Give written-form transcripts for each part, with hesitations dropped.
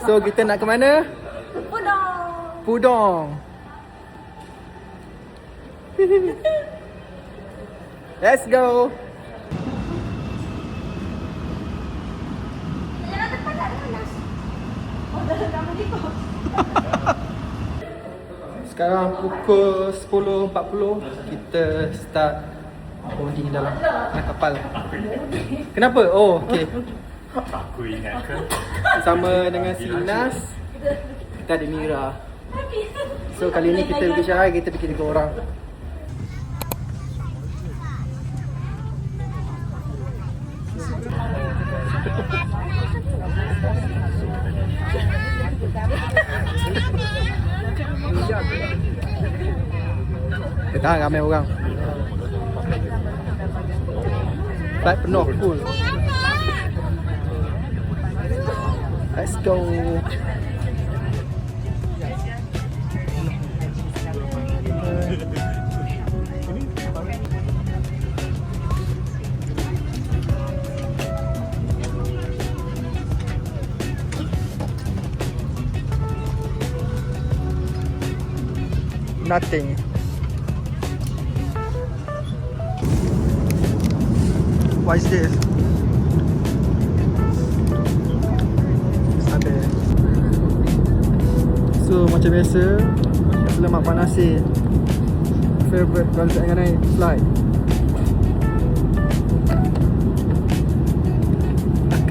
So kita nak ke mana? Pudong. Let's go. Sekarang pukul 10.40 kita start boarding dalam kapal. Kenapa? Oh, okey. Aku ingat ke? Sama dengan si Nas, kita ada Mira. So kali ni kita pergi Shanghai, kita pergi 3 orang. Kita ramai orang. Flight penuh, full. Let's go. Nothing. What is this? Ada. So macam biasa, lemak panasir. Favorite kalau tak naik flight.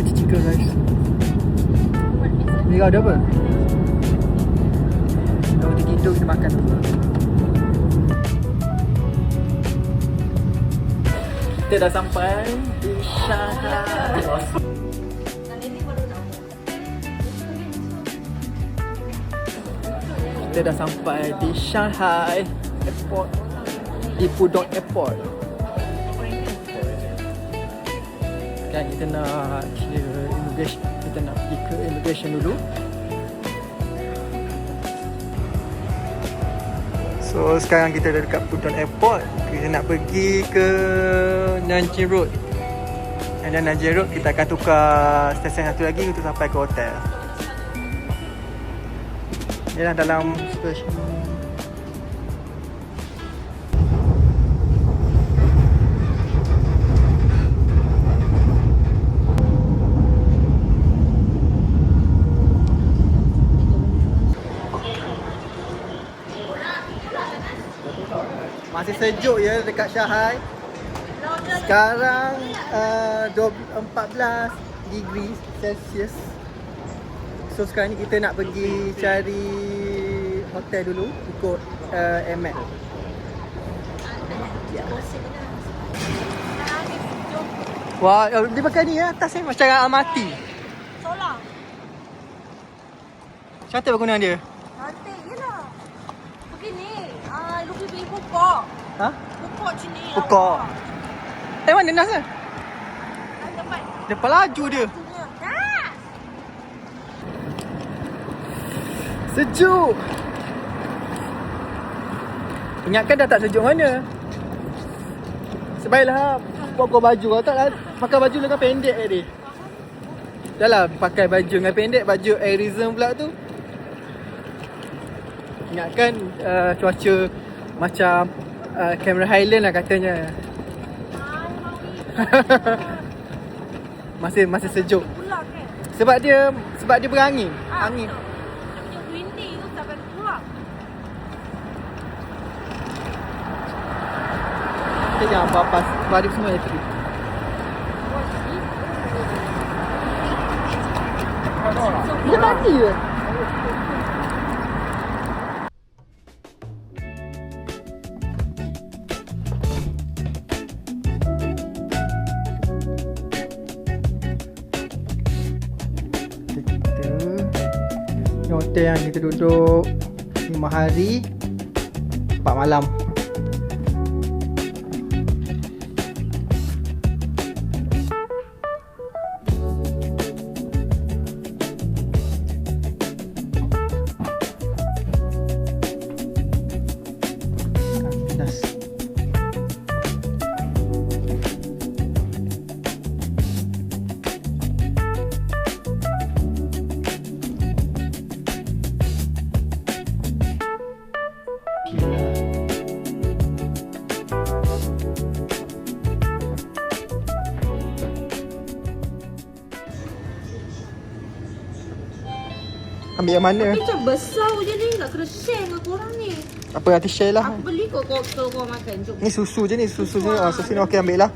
Kecil-kecil guys. Ni ada apa? Kalau kita kita makan dulu. Kita dah sampai di Shanghai. Kita dah sampai di Shanghai Airport, di Pudong Airport. Kan kita nak clear immigration, kita nak pergi ke immigration dulu. So sekarang kita dah dekat Pudong Airport. Kita nak pergi ke Nanjing Road. And then Nanjing Road kita akan tukar stesen satu lagi untuk sampai ke hotel. Ni lah dalam stesen. Masih sejuk ya dekat Shanghai. Sekarang 14 degree Celsius. So sekarang ni kita nak pergi cari hotel dulu ikut Amex. Wah, dia pakai ni ya atas ni macam Almaty. Solar. Cantik bangunan dia. Cantik yelah. Begini, lebih pergi pokok. Ha? Pokok sini. Pokok. Mana Nas ni? Tempat. Depan laju dia. Sejuk. Ingatkan dah tak sejuk mana. Sebaiklah pakai baju. Kalau tak pakai baju lengan pendek tadi. Dah lah pakai baju lengan pendek, baju airism pula tu. Ingatkan cuaca macam Cameron Highland lah katanya. masih sejuk. Sebab dia berangin. Angin. Windy tu sampai keluar. Kita jangan papas balik semua je tadi. Dia mati ke? Hotel yang kita duduk 5 hari 4 malam. Ambil yang mana? Tapi macam besar je ni. Tak kena share dengan korang ni. Apa nanti share lah. Aku beli kau korang makan. Jom. Ni susu je ni. Susu ni. Oh, susu ni okey ambil lah.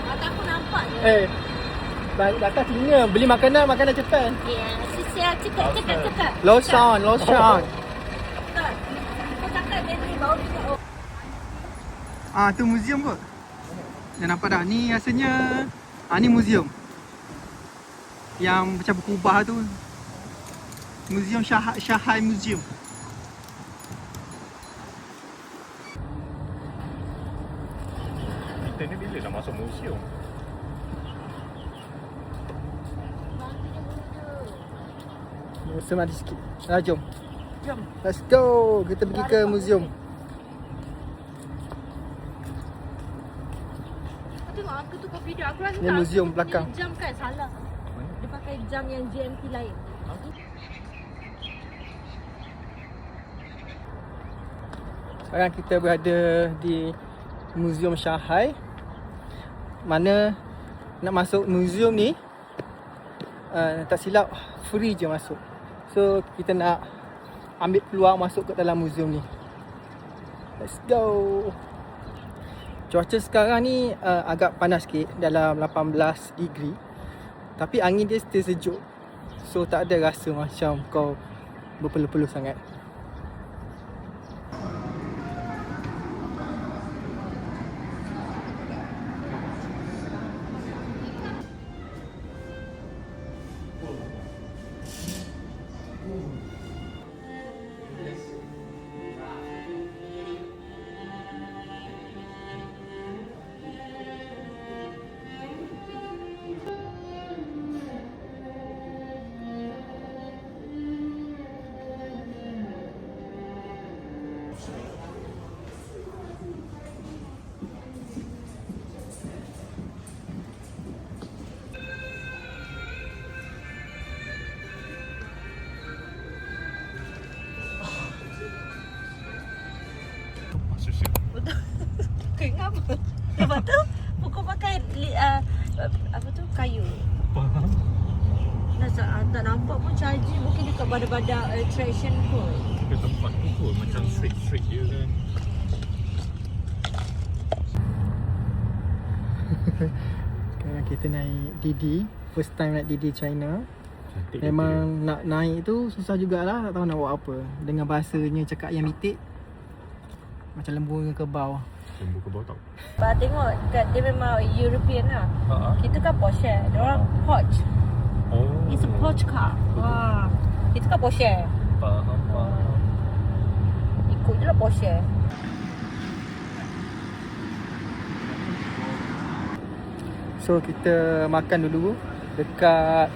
Mata aku nampak je. Bakal Cina. Beli makanan Japan. Ya, siap. Cakap. Lotion. Kau cakap dia ni baru dia cakap. Ah, tu museum kot. Dah nampak dah. Ni rasanya ni museum. Yang macam berkubah tu. Museum Shanghai Museum. Kita ni bila dah masuk museum? Museum ada sikit. Jom. Let's go. Kita pergi ke museum. Kau tengok aku tukar video. Aku rasa Ni museum belakang. Jam kan salah. Dia pakai jam yang GMT lain. Sekarang kita berada di Museum Shanghai. Mana nak masuk museum ni tak silap free je masuk. So kita nak ambil peluang masuk ke dalam museum ni. Let's go. Cuaca sekarang ni agak panas sikit, dalam 18 degree. Tapi angin dia still sejuk. So tak ada rasa macam kau berpeluh-peluh sangat. Kenapa? Lepas tu pukul pakai apa tu kayu. Faham? Tak nampak pun charging. Mungkin dekat badan-badan attraction kot. Ke tempat tu pun macam straight je kan. Sekarang kita naik Didi. First time naik Didi China. Cantik Memang nak naik tu susah jugalah. Tak tahu nak buat apa. Dengan bahasanya cakap yang mitik, macam lembu dengan kebau. Lembu ke bawah tau. Tengok dekat dia memang European lah. Kita kan Porsche. Dia orang Porsche. Oh. It's a Porsche car. Wah. Kita kan Porsche. Faham. Ikut je lah Porsche. So kita makan dulu dekat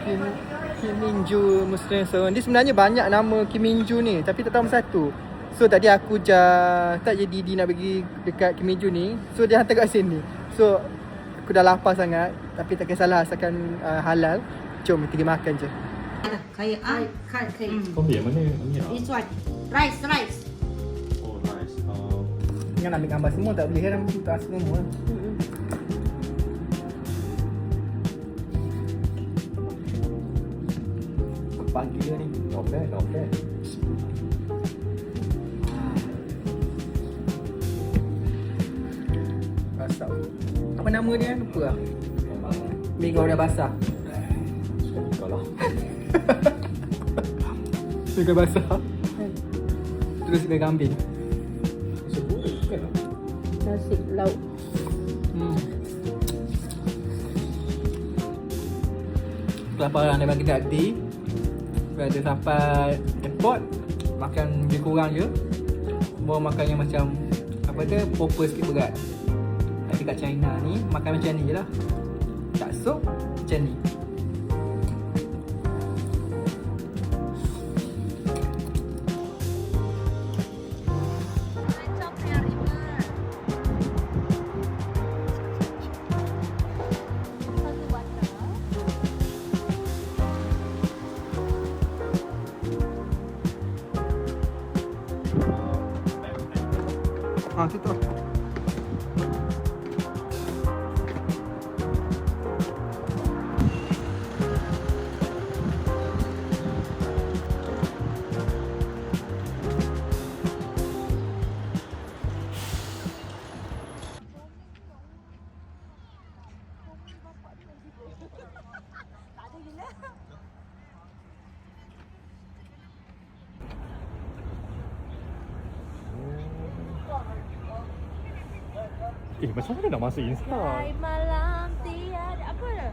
Kim Min Joo Muslim Restaurant. Dia sebenarnya banyak nama Kim Min Joo ni, tapi tak tahu satu. So tadi aku tak jadi Didi nak pergi dekat Kim Min Joo ni. So dia hantar kat sini. So aku dah lapar sangat, tapi tak kisahlah asalkan halal. Jom kita pergi makan je. Kayak kan kayak. Kau ambil yang mana? Ambil This one. Rice. Oh, nice. Jangan ambil gambar semua, tak boleh kan, tak asal semua. Pagi dia ni. Not bad. Basah. Apa nama dia? Lupa lah. Mi goreng basah. Kau lah. Mi goreng basah. Terus ikan kambing. Sebut bukan lah. Nasi lauk. Kelaparan daripada kedai D. Berada sampai airport, makan lebih kurang je. Bawa makan yang macam apa tu, proper sikit berat. Tapi kat China ni makan macam ni je lah. Tak sup, macam ni. Tutup. Macam mana nak masuk Insta? Hai malam tiada apa dah?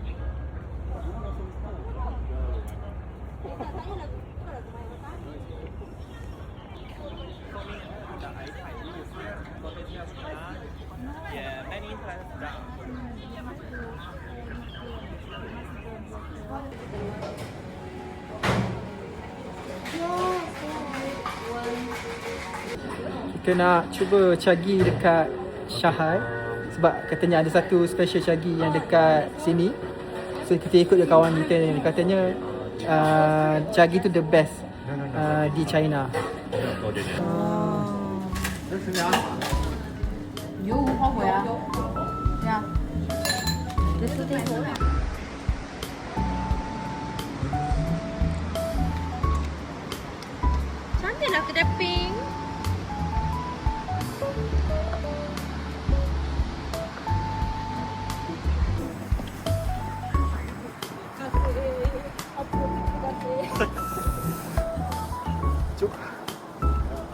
Kita nak cuba cagi dekat Shanghai sebab katanya ada satu special cagi yang dekat sini. So kita ikut je kawan kita ni. Katanya cagi tu the best di China. 有无花果呀？对呀。这是对头的。 Cantik lah kedai pink. Cuk.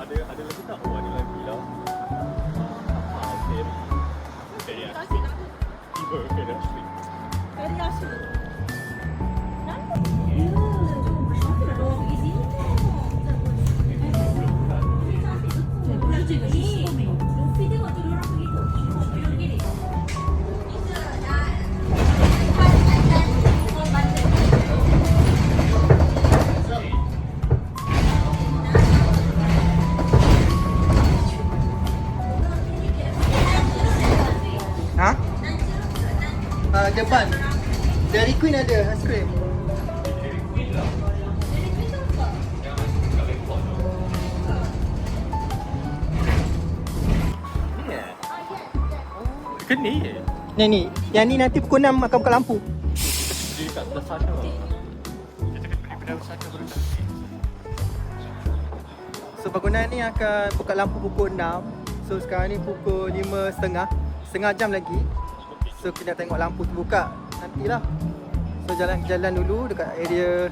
Ada lagi tak? Oh, ada lagi lah. Okey. Okey ya. Tiba ke dah. Very asli. Ha? Depan. Dairy Queen ada ice cream. Ke ni? Yang ni nanti pukul 6 akan buka lampu. Beli kat sebelah sana. Kita kena beli benda sana baru cantik. So bangunan ni akan buka lampu pukul 6. So sekarang ni pukul 5.30. Setengah jam lagi. So kita nak tengok lampu tu buka nantilah. So jalan-jalan dulu dekat area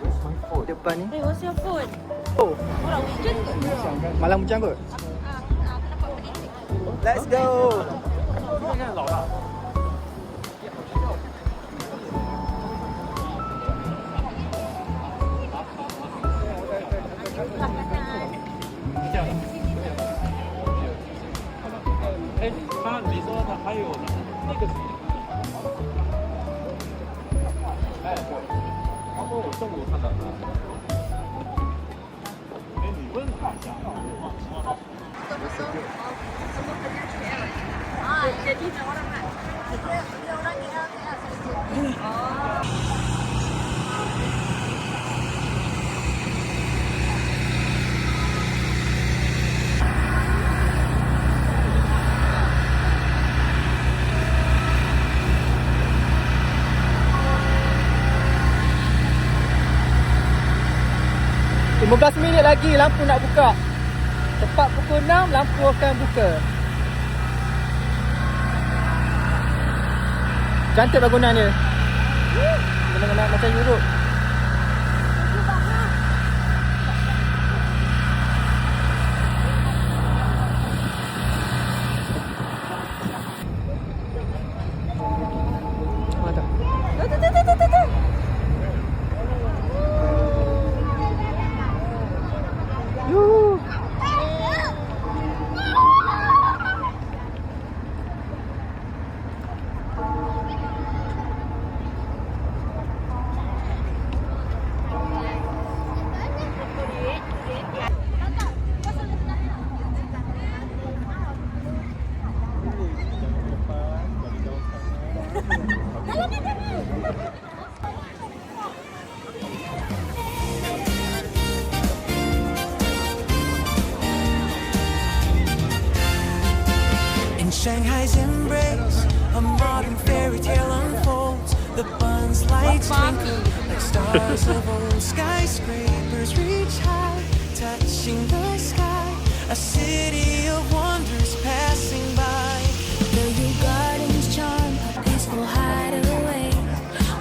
depan ni. Hey, what's your phone? Oh, Orang hujan ke? malam hujan kot. Nampak pedisik. Let's go. 看看老大。 哎，你说他还有那个哎，然后我中午看到他。哎，你问他一下。 Jadi orang nak. Oh. 15 minit lagi lampu nak buka. Tepat pukul 6 lampu akan buka. Cantik bangunan dia. Benar-benar macam Europe. Mantap. Yuh. Shanghai's embrace, a modern fairy tale unfolds. The buns lights twinkle like stars of old. Skyscrapers reach high, touching the sky. A city of wonders passing by. The Yew Gardens charm a peaceful hideaway,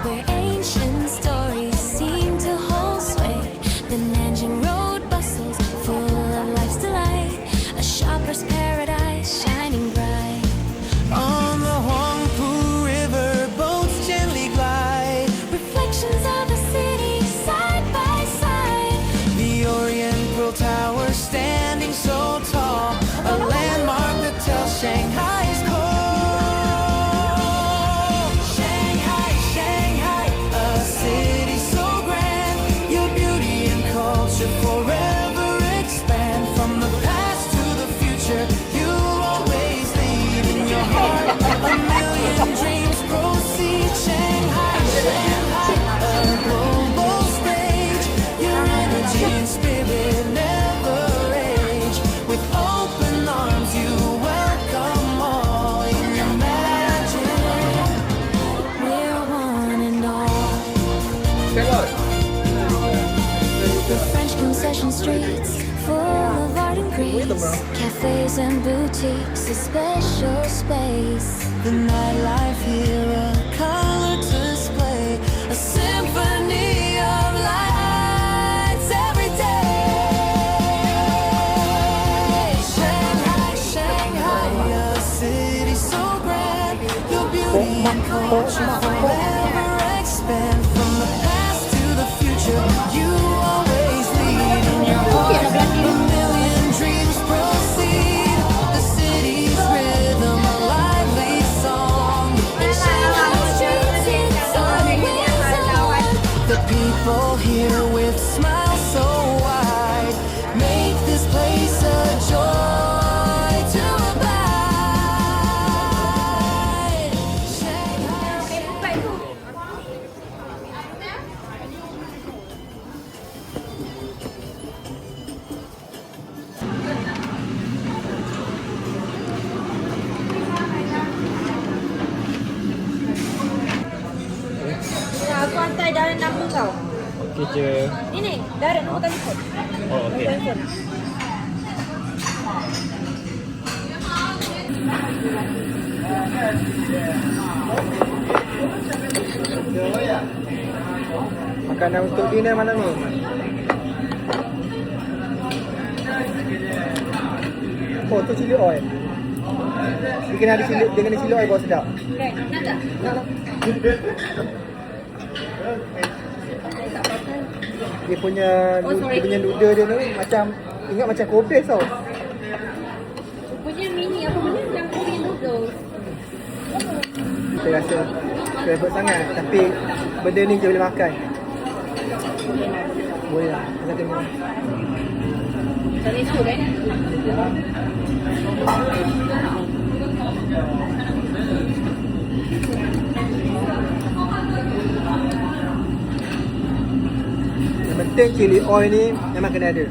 where ancient stories seem to hold sway. The Nanjing Road bustles, full of life's delight. A shopper's paradise, shining bright. On the Huangpu River, boats gently glide. Reflections of the city, side by side. The Orient Pearl Tower standing so tall, a landmark that tells Shanghai's call. Shanghai, Shanghai, a city so grand. Your beauty and culture forever expand. From the past to the future, you always lead in your heart. A million dreams proceed. Shanghai, Shanghai, a global stage. Your energy and spirit never age. With open arms, you welcome all in your magic. We're one and all. The French concession streets, full of art and grace. Cafes and boutiques, a special space. The nightlife here, a color display, a symphony of lights every day. Shanghai, Shanghai, a city so grand. Your beauty and culture forever expand. From the past to the future, you always lead in your heart. A million dreams proceed. The city's rhythm, a lively song. Shanghai's streets, always on. The people here with smiles so wide make this place a joy to abide. Shanghai. Aku hantar Darren nama kau. Okey je. Ini, Darren nombor telefon. Oh, okey. Telefon. Makanan untuk dinner malam ni. Oh, tu chili oil. Dia kena ada chili oil baru sedap. Okay, nak tak? Nak lah. Dia punya noodle dia ni macam ingat macam Kobe tau. Punya mini apa benda yang Korean noodles. Saya rasa favorite sangat tapi benda ni je boleh makan. Boleh lah. Kita tengok. Chinese food Yang penting chili oil ni memang kena ada.